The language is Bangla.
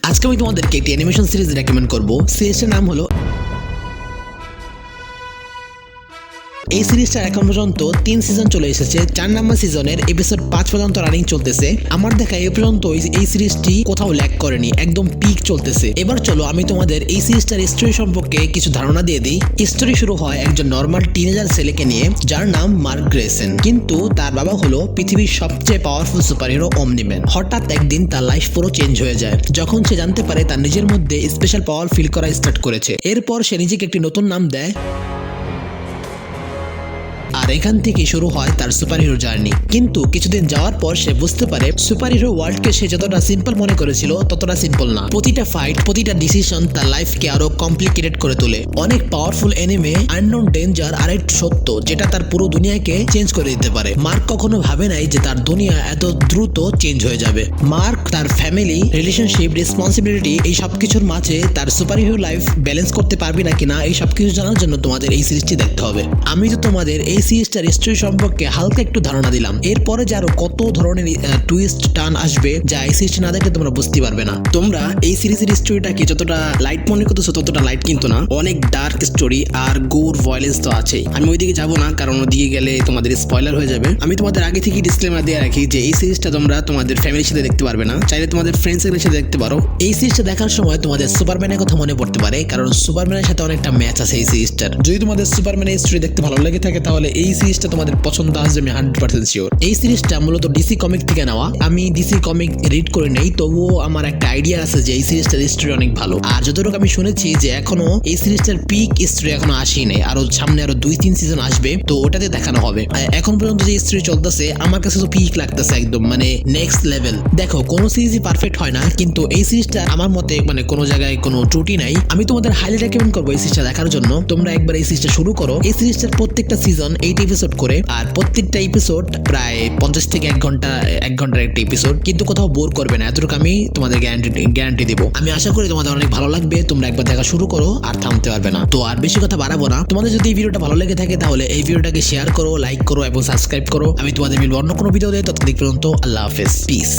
আজকে আমি তোমাদেরকে একটি অ্যানিমেশন সিরিজ রেকমেন্ড করব। সিরিজটার নাম হলো এই সিরিজটা এখন পর্যন্ত 3 সিজন চলে এসেছে। 4 নম্বর সিজনের এপিসোড 5 পর্যন্ত রানিং চলতেছে। আমার দেখা এই পর্যন্ত এই সিরিজটি কোথাও ল্যাগ করেনি, একদম পিক চলতেছে। এবার চলো আমি তোমাদের এই সিরিজটার স্টোরি সম্পর্কে কিছু ধারণা দিয়ে দিই। স্টোরি শুরু হয় একজন নর্মাল টিনেজার ছেলেকে নিয়ে যার নাম মার্ক গ্রেসন, কিন্তু তার বাবা হলো পৃথিবীর সবচেয়ে পাওয়ারফুল সুপারহিরো অমনিম্যান। হঠাৎ একদিন তার লাইফ পুরো চেঞ্জ হয়ে যায় যখন সে জানতে পারে তার নিজের মধ্যে স্পেশাল পাওয়ার ফিল করা স্টার্ট করেছে। এরপর সে নিজেকে একটি নতুন নাম দেয়, আর এখান থেকে শুরু হয় তার সুপারহিরো জার্নি। কিন্তু কিছুদিন যাওয়ার পর সে বুঝতে পারে সুপারহিরো ওয়ার্ল্ডকে সে যতটা সিম্পল মনে করেছিল ততটা সিম্পল না। প্রতিটা ফাইট, প্রতিটা ডিসিশন তার লাইফকে আরো কমপ্লিকেটেড করে তোলে। অনেক পাওয়ারফুল এনিমে, আননোন ডেঞ্জার আর একটু সত্য যেটা তার পুরো দুনিয়াকে চেঞ্জ করে দিতে পারে। মার্ক কখনো ভাবে নাই যে তার দুনিয়া এত দ্রুত চেঞ্জ হয়ে যাবে। মার্ক তার ফ্যামিলি, রিলেশনশিপ, রেসপন্সিবিলিটি এই সবকিছুর মাঝে তার সুপারহিরো লাইফ ব্যালেন্স করতে পারবে না কিনা এই সবকিছু জানার জন্য তোমাদের এই সিরিজটি দেখতে হবে। আমি তো তোমাদের এই সিরিজটার স্টোরি সম্পর্কে হালকা একটু ধারণা দিলাম। এরপরে যে আরো কত ধরনের টুইস্ট টার্ন আসবে যা এই সিরিজটা না দেখলে তোমরা বুঝতে পারবে না। তোমরা এই সিরিজের স্টোরিটাকে যতটা লাইট মনে করতেছো ততটা লাইট কিন্তু না, অনেক ডার্ক স্টোরি আর গোর ভায়োলেন্স তো আছেই। আমি ওইদিকে যাবো না, কারণ ওদিকে গেলে তোমাদের স্পয়লার হয়ে যাবে। আমি তোমাদের আগে থেকেই ডিসক্লেমার দিয়ে রাখি যে এই সিরিজটা তোমরা তোমাদের ফ্যামিলির সাথে দেখতে পারবে না, চাইলে তোমাদের ফ্রেন্ডসের সাথে দেখতে পারো। এই সিরিজটা দেখার সময় তোমাদের সুপারম্যানের কথা মনে পড়তে পারে, কারণ সুপারম্যানের সাথে অনেকটা ম্যাচ আছে এই সিরিজটার। যদি তোমাদের সুপারম্যানের স্টোরি দেখতে ভালো লেগে থাকে তাহলে এই সিরিজটা তোমাদের পছন্দ আসবে, আমি 100% শিওর। এই সিরিজটা মূলত ডিসি কমিক থেকে নেওয়া। আমি ডিসি কমিক রিড করে নেই, তবুও আমার একটা আইডিয়া আছে যে এই সিরিজটার স্টোরি অনেক ভালো। আর যতটুকু আমি শুনেছি যে এখনো এই সিরিজটার পিক স্টোরি এখনো আসেই নাই, আরো সামনে আরো 2-3 সিজন আসবে, তো ওটাতে দেখানো হবে। এখন পর্যন্ত যে স্টোরি চলতেছে আমার কাছে তো পিক লাগতেছে, একদম মানে নেক্সট লেভেল। দেখো, কোনো সিরিজই পারফেক্ট হয় না, কিন্তু এই সিরিজটা আমার মতে মানে কোনো জায়গায় কোনো ত্রুটি নাই। আমি তোমাদের হাইলি রেকমেন্ড করবো এই সিরিজটা দেখার জন্য। তোমরা একবার এই সিরিজটা শুরু করো। এই সিরিজটার প্রত্যেকটা সিজন 8 এপিসোড করে, আর প্রত্যেকটা এপিসোড প্রায় 50 থেকে 1 ঘন্টার একটা এপিসোড, কিন্তু কোথাও বোর করবে না, এতটুকু আমি তোমাদের গ্যারান্টি দেবো। আমি আশা করি তোমাদের অনেক ভালো লাগবে। তোমরা একবার দেখা শুরু করো আর থামতে পারবে না। তো আর বেশি কথা বাড়াবো না। তোমাদের যদি এই ভিডিওটা ভালো লেগে থাকে তাহলে এই ভিডিওটাকে শেয়ার করো, লাইক করো এবং সাবস্ক্রাইব করো। আমি তোমাদের মিলবো অন্য কোনো ভিডিও দিয়ে। ততক্ষণ পর্যন্ত আল্লাহ হাফেজ, পিস।